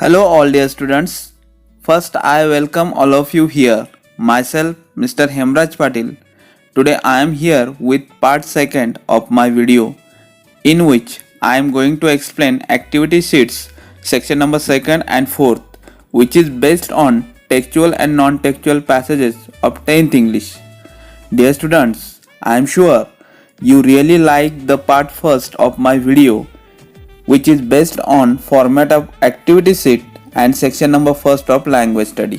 Hello, all dear students. First, I welcome all of you here. Myself, Mr. Hemraj Patil. Today, I am here with part second of my video, in which I am going to explain activity sheets, section number second and fourth, which is based on textual and non-textual passages of 10th English. Dear students, I am sure you really like the part first of my video, which is based on format of activity sheet and section number first of language study.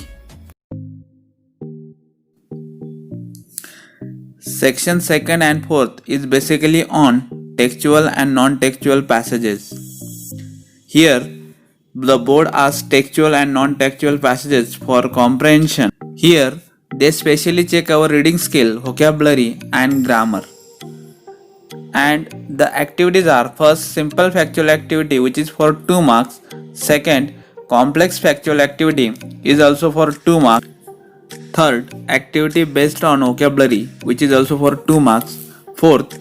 Section second and fourth is basically on textual and non-textual passages. Here, the board asks textual and non-textual passages for comprehension. Here, they specially check our reading skill, vocabulary and grammar. And the activities are: first, simple factual activity, which is for 2 marks. Second, complex factual activity is also for 2 marks. Third, activity based on vocabulary, which is also for 2 marks. Fourth,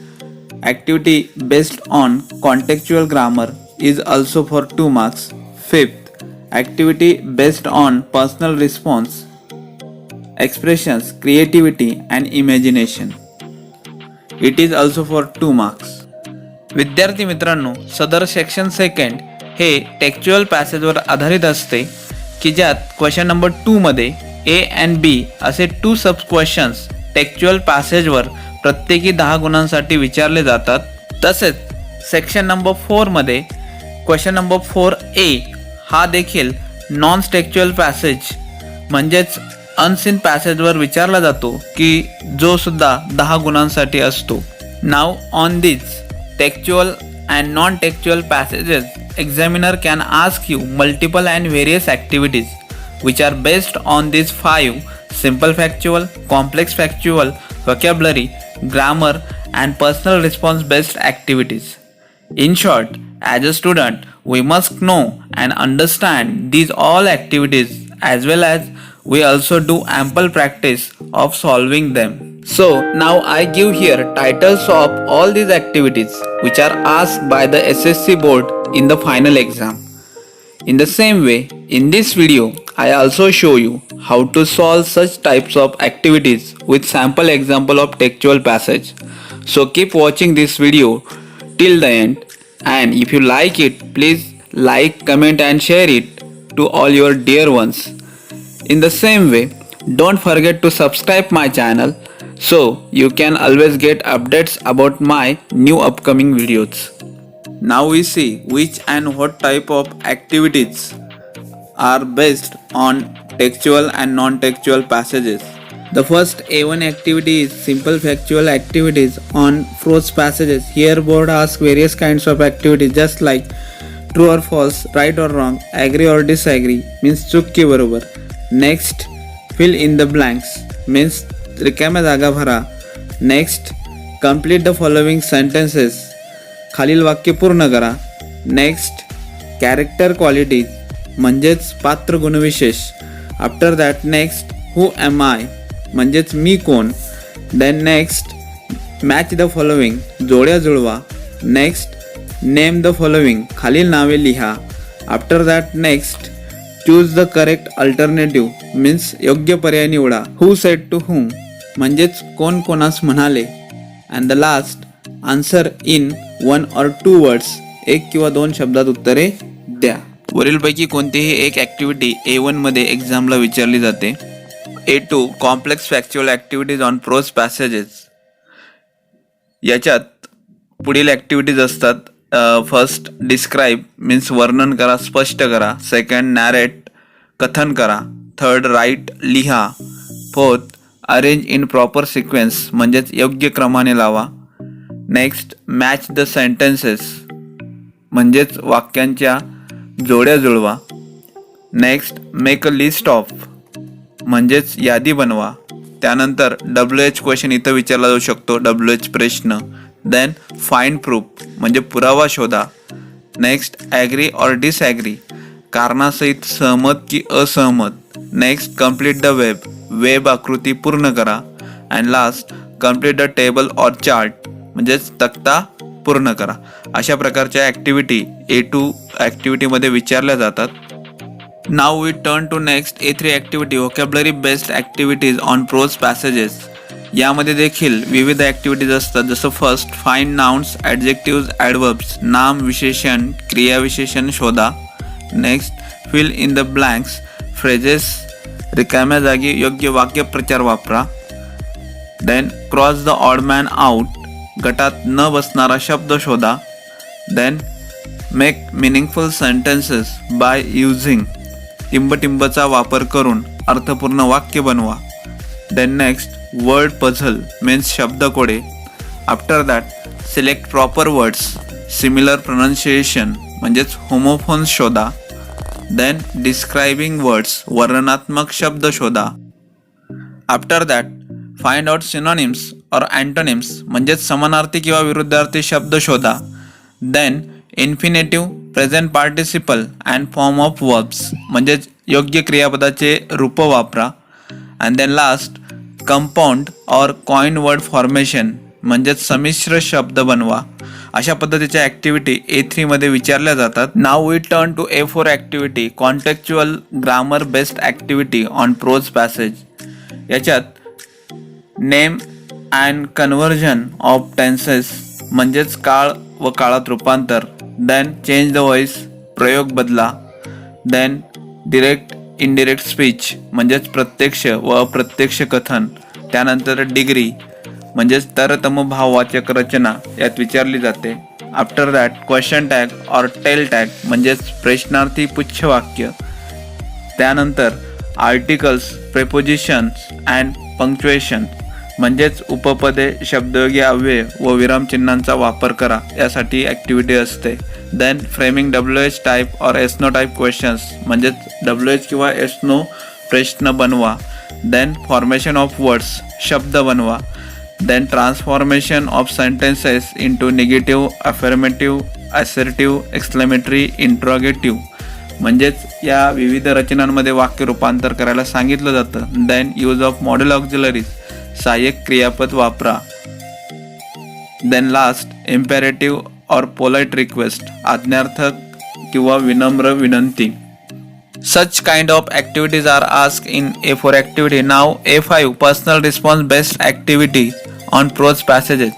activity based on contextual grammar is also for 2 marks. Fifth, activity based on personal response, expressions, creativity and imagination. It is also for 2 marks. विद्यार्थी मित्रांनो, सदर section second हे textual पॅसेजवर आधारित असते की ज्यात question number 2 मध्ये A and B असे 2 sub questions textual पॅसेजवर प्रत्येकी 10 गुणांसाठी विचारले जातात. तसेच सेक्शन नंबर 4 मध्ये क्वेश्चन नंबर 4A हा देखील नॉन टेक्स्चुअल पॅसेज म्हणजेच अनसीन पॅसेजवर विचारला जातो की जो सुद्धा 10 गुणांसाठी असतो. Now on this textual and non textual passages examiner can ask you multiple and various activities which are based on these 5 simple factual, complex factual, vocabulary, grammar and personal response based activities. In short, as a student, we must know and understand these all activities as well as we also do ample practice of solving them. So now I give here titles of all these activities which are asked by the SSC board in the final exam. In the same way, in this video, I also show you how to solve such types of activities with sample example of textual passage. So keep watching this video till the end, and if you like it, please like, comment and share it to all your dear ones. In the same way, don't forget to subscribe my channel so you can always get updates about my new upcoming videos. Now we see which and what type of activities are based on textual and non-textual passages. The first A1 activity is simple factual activities on prose passages. Here board asks various kinds of activities just like true or false, right or wrong, agree or disagree means चूक की बरोबर. Next, fill in the blanks means रिकाम्या जागा भरा. Next, complete the following sentences खालील वाक्य पूर्ण करा. नेक्स्ट, कॅरेक्टर क्वालिटीज म्हणजेच पात्र गुणविशेष. After that next, who am I म्हणजेच मी कोण. Then next, match the following जोड्या जुळवा. नेक्स्ट, नेम द फॉलोइंग खालील नावे लिहा. After that next, choose the correct alternative means योग्य पर्याय निवडा. हू सेड टू हुम म्हणजेच कोण कोणास म्हणाले. And the last, answer in 1 or 2 words एक किंवा 2 शब्दात उत्तरे द्या. वरीलपैकी कोणतीही एक ॲक्टिव्हिटी A1 मध्ये एक्झामला विचारली जाते. A2 complex factual activities on prose passages. याच्यात पुढील ॲक्टिव्हिटीज असतात. फर्स्ट, डिस्क्राईब मीन्स वर्णन करा, स्पष्ट करा. सेकंड, नॅरेट कथन करा. थर्ड, राईट लिहा. Fourth, arrange in proper sequence म्हणजेच योग्य क्रमाने लावा. नेक्स्ट, मॅच द सेंटेन्सेस म्हणजेच वाक्यांच्या जोड्या जुळवा. Next, make a list of म्हणजेच यादी बनवा. त्यानंतर WH क्वेश्चन इथं विचारला जाऊ शकतो, WH प्रश्न. देन फाइंड प्रूफ म्हणजे पुरावा शोधा. नेक्स्ट, ॲग्री ऑर डिसॲग्री कारणासहित सहमत की असहमत. नेक्स्ट, कंप्लीट द वेब आकृती पूर्ण करा. And last, complete the table or chart म्हणजेच तक्ता पूर्ण करा. अशा प्रकारच्या ॲक्टिव्हिटी A2 ॲक्टिव्हिटीमध्ये विचारल्या जातात. Now we turn to next A3 activity, vocabulary based activities on prose passages. यामध्ये देखील विविध ॲक्टिव्हिटीज असतात, जसं first find nouns, adjectives, adverbs, नाम विशेषण, क्रियाविशेषण शोधा. Next fill in the blanks, phrases, रिकाम्या जागी योग्य वाक्यप्रचार वापरा. Then cross the odd man out, गटात न बसणारा शब्द शोधा. Then make meaningful sentences by using, टिंबटिंबचा वापर करून अर्थपूर्ण वाक्य बनवा. Then next word puzzle means शब्दकोडे. After that select proper words, similar pronunciation म्हणजेच होमोफोन्स शोधा. देन डिस्क्रायबिंग वर्ड्स, वर्णनात्मक शब्द शोधा. After that find out synonyms और अँटोनिम्स म्हणजेच समानार्थी किंवा विरुद्धार्थी शब्द शोधा. Then infinitive, present participle and form of verbs म्हणजेच योग्य क्रियापदाचे रूप वापरा. अँड देन लास्ट कंपाऊंड और कॉइन वर्ड फॉर्मेशन म्हणजेच संमिश्र शब्द बनवा. अशा पद्धतीच्या ॲक्टिव्हिटी A3 मध्ये विचारल्या जातात. Now we turn to A4 activity, contextual grammar based activity on prose passage. याच्यात name and conversion of tenses म्हणजेच काळ व काळात रूपांतर. देन चेंज द व्हॉइस, प्रयोग बदला. देन डिरेक्ट इनडिरेक्ट स्पीच म्हणजेच प्रत्यक्ष व अप्रत्यक्ष कथन. त्यानंतर डिग्री म्हणजेच तरतम भाववाचक रचना यात विचारली जाते. आफ्टर दॅट क्वेश्चन टॅग और टेल टॅग म्हणजेच प्रश्नार्थी पुच्छवाक्य. त्यानंतर आर्टिकल्स, प्रेपोजिशन्स अँड पंक्च्युएशन म्हणजेच उपपदे, शब्दयोगी अव्यय व विरामचिन्हांचा वापर करा, यासाठी ॲक्टिव्हिटी असते. देन फ्रेमिंग WH टाईप और एस्नो टाईप क्वेश्चन्स म्हणजेच WH किंवा एस्नो प्रश्न बनवा. देन फॉर्मेशन ऑफ वर्ड्स, शब्द बनवा. Then transformation of sentences into negative, affirmative, assertive, exclamatory, interrogative म्हणजेच या विविध रचनांमध्ये वाक्य रूपांतर करायला सांगितलं जातं. Then use of modal auxiliaries, सहाय्यक क्रियापद वापरा. देन लास्ट इम्पेरेटिव्ह और पोलाइट रिक्वेस्ट, आज्ञार्थक किंवा विनम्र विनंती. Such kind of activities are asked in A4 activity. Now A5 personal response based activity on prose passages.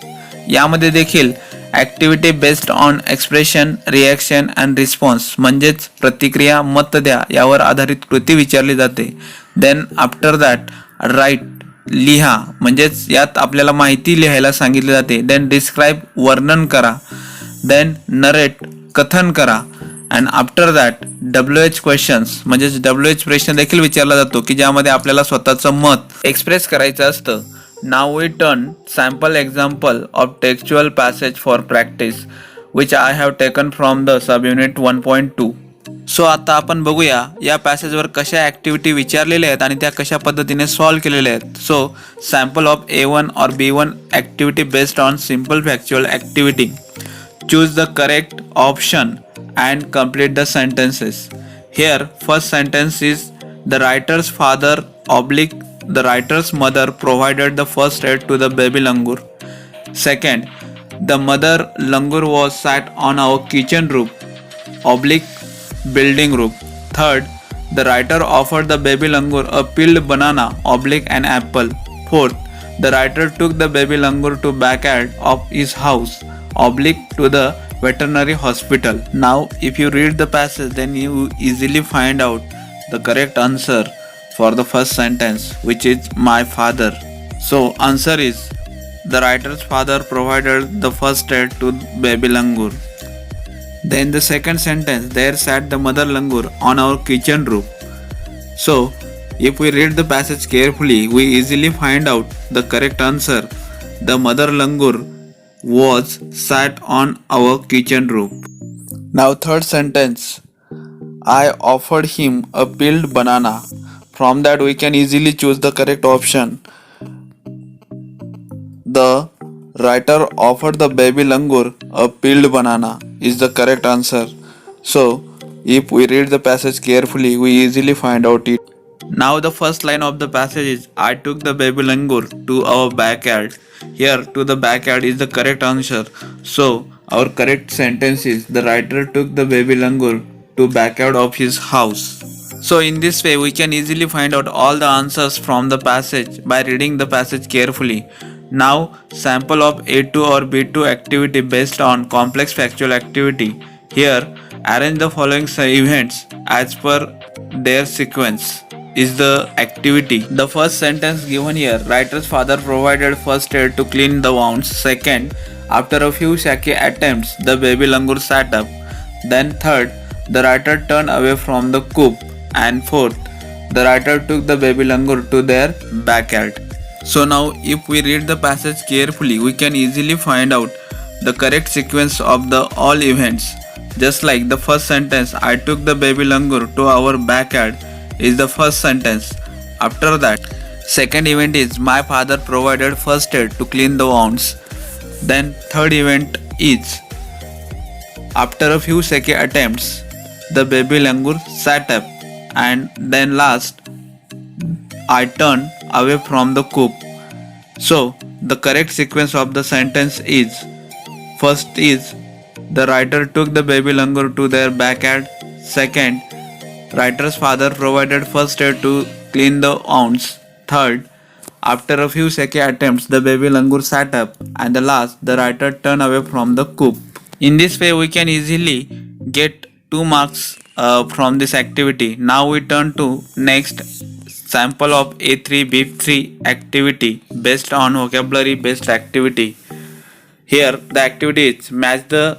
यामध्ये देखील activity based on expression, reaction and response म्हणजेच प्रतिक्रिया, मत द्या यावर आधारित कृती विचारली जाते. देन आफ्टर दॅट राईट, लिहा म्हणजेच यात आपल्याला माहिती लिहायला सांगितली जाते. देन डिस्क्राईब, वर्णन करा. देन नरेट, कथन करा. And after that WH questions म्हणजेच WH प्रश्न देखील विचारला जातो की ज्यामध्ये आपल्याला स्वतःचं मत एक्सप्रेस करायचं असतं. Now we turn sample example of textual passage for practice which I have taken from the sub unit 1.2. So आता आपण बघूया या पॅसेजवर कशा ॲक्टिव्हिटी विचारलेल्या आहेत आणि त्या कशा पद्धतीने सॉल्व्ह केलेल्या आहेत. सो सॅम्पल ऑफ A1 और B1 activity based on simple factual activity. Choose the correct option and complete the sentences. Here first sentence is the writer's father oblique the writer's mother provided the first aid to the baby langur. Second, the mother langur was sat on our kitchen roof oblique building roof. Third, the writer offered the baby langur a peeled banana oblique an apple. Fourth, the writer took the baby langur to backyard of his house oblique to the veterinary hospital. Now if you read the passage then you easily find out the correct answer for the first sentence, which is my father. So answer is the writer's father provided the first aid to baby langur. Then the second sentence, there sat the mother langur on our kitchen roof. So if we read the passage carefully we easily find out the correct answer. The mother langur was sat on our kitchen roof. Now third sentence, I offered him a peeled banana. From that we can easily choose the correct option. The writer offered the baby langur a peeled banana is the correct answer. So if we read the passage carefully we easily find out it. Now the first line of the passage is I took the baby langur to our backyard. Here to the backyard is the correct answer. So our correct sentence is the writer took the baby langur to backyard of his house. So in this way we can easily find out all the answers from the passage by reading the passage carefully. Now sample of A2 or B2 activity based on complex factual activity. Here arrange the following events as per their sequence is the activity. The first sentence given here, writer's father provided first aid to clean the wounds. Second, after a few shaky attempts, the baby langur sat up. Then third, the writer turned away from the coop. And fourth, the writer took the baby langur to their backyard. So now if we read the passage carefully, we can easily find out the correct sequence of the all events. Just like the first sentence, I took the baby langur to our backyard is the first sentence. After that, second event is my father provided first aid to clean the wounds. Then third event is after a few shaky attempts, the baby langur sat up. And then last, I turned away from the coop. So the correct sequence of the sentence is, first is the writer took the baby langur to their backyard. Second, writer's father provided first aid to clean the wounds. Third, after a few shaky attempts, the baby langur sat up. And the last, the writer turned away from the coop. In this way, we can easily get 2 marks from this activity. Now we turn to next sample of A3 B3 activity based on vocabulary based activity. Here the activity is match the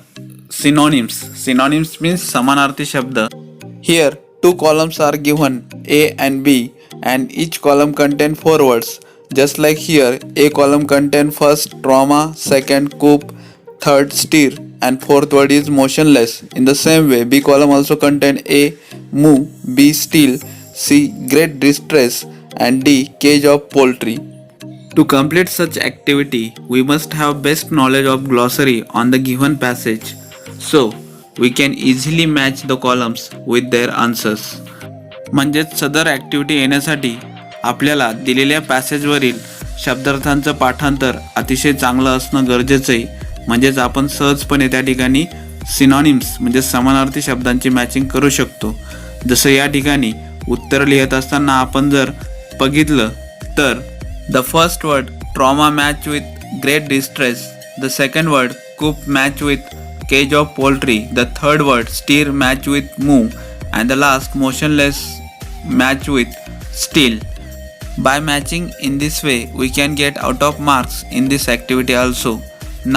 synonyms. Synonyms means samanarthi shabda. Here 2 columns are given, A and B, and each column contain 4 words. Just like here, A column contain first trauma, second coop, third steer, and fourth word is motionless. In the same way, B column also contain A moo, B still, C great distress, and D cage of poultry. To complete such activity, we must have best knowledge of glossary on the given passage. So, we can easily match the columns with their answers. म्हणजेच सदर activity येण्यासाठी आपल्याला दिलेल्या पॅसेजवरील शब्दार्थांचं पाठांतर अतिशय चांगलं असणं गरजेचं आहे. म्हणजेच आपण सहजपणे त्या ठिकाणी सिनॉनिम्स म्हणजे समानार्थी शब्दांची मॅचिंग करू शकतो. जसं या ठिकाणी उत्तर लिहित असताना आपण जर बघितलं तर the first word trauma match with great distress, the second word coop match with cage of poultry, the third word steer match with moo, and the last motionless match with still. By matching in this way we can get out of marks in this activity also.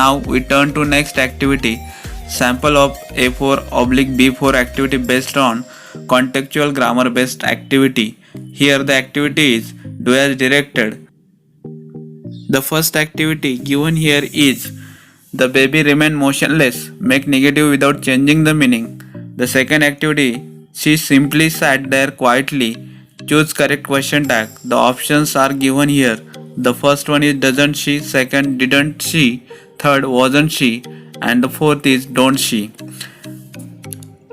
Now we turn to next activity, sample of A4/B4 activity based on contextual grammar based activity. Here the activity is do as directed. The first activity given here is the baby remained motionless, make negative without changing the meaning. The second activity, she simply sat there quietly, choose correct question tag. The options are given here. The first one is doesn't she, second didn't she, third wasn't she, and the fourth is don't she.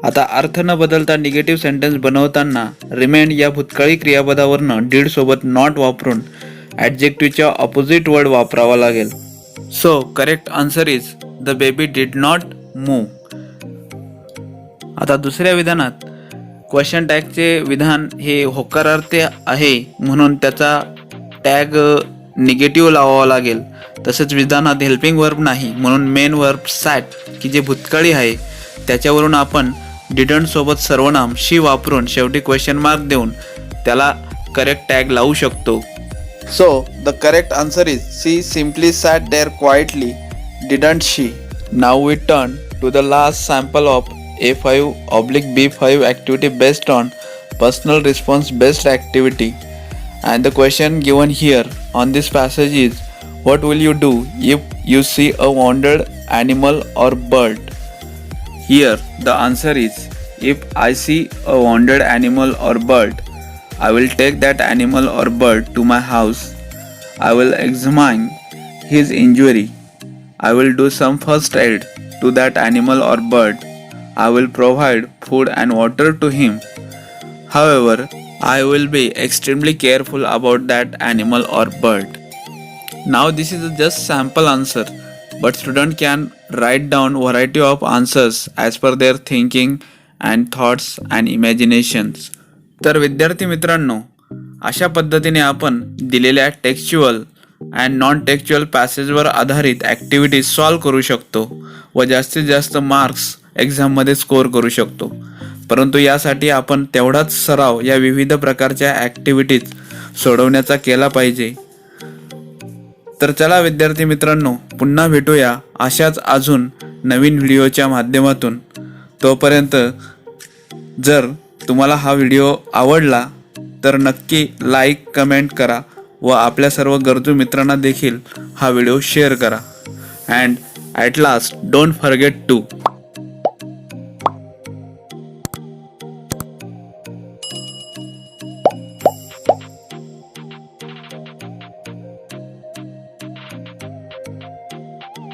आता अर्थ न बदलता negative sentence बनवताना remained या भूतकाळी क्रियापदावरनं deed सोबत not वापरून ॲडजेक्टिव्हच्या opposite word वापरावा लागेल. So correct answer is the baby did not move. आता दुसऱ्या विधानात क्वेश्चन टॅगचे विधान हे होकारार्थी आहे म्हणून त्याचा टॅग निगेटिव्ह लावावा लागेल. तसेच विधानात हेल्पिंग वर्ब नाही म्हणून मेन वर्ब सॅट की जे भूतकाळी आहे त्याच्यावरून आपण डिडंट सोबत सर्वनाम शी वापरून शेवटी क्वेश्चन मार्क देऊन त्याला करेक्ट टॅग लावू शकतो. So the correct answer is she simply sat there quietly, didn't she? Now we turn to the last sample of A5/B5 activity based on personal response based activity, and the question given here on this passage is what will you do if you see a wounded animal or bird? Here the answer is if I see a wounded animal or bird, I will take that animal or bird to my house. I will examine his injury. I will do some first aid to that animal or bird. I will provide food and water to him. However, I will be extremely careful about that animal or bird. Now this is just sample answer, but student can write down variety of answers as per their thinking and thoughts and imaginations. तर विद्यार्थी मित्रांनो, अशा पद्धतीने आपण दिलेल्या textual and non textual पॅसेजवर आधारित activities solve करू शकतो व जास्तीत जास्त मार्क्स एक्झाममध्ये स्कोअर करू शकतो. परंतु यासाठी आपण तेवढाच सराव या विविध प्रकारच्या ॲक्टिव्हिटीज सोडवण्याचा केला पाहिजे. तर चला विद्यार्थी मित्रांनो, पुन्हा भेटूया अशाच अजून नवीन व्हिडिओच्या माध्यमातून. तोपर्यंत जर तुम्हाला हा व्हिडिओ आवडला तर नक्की लाईक कमेंट करा व आपल्या सर्व गरजू मित्रांना देखील हा व्हिडिओ शेअर करा. And at last don't forget to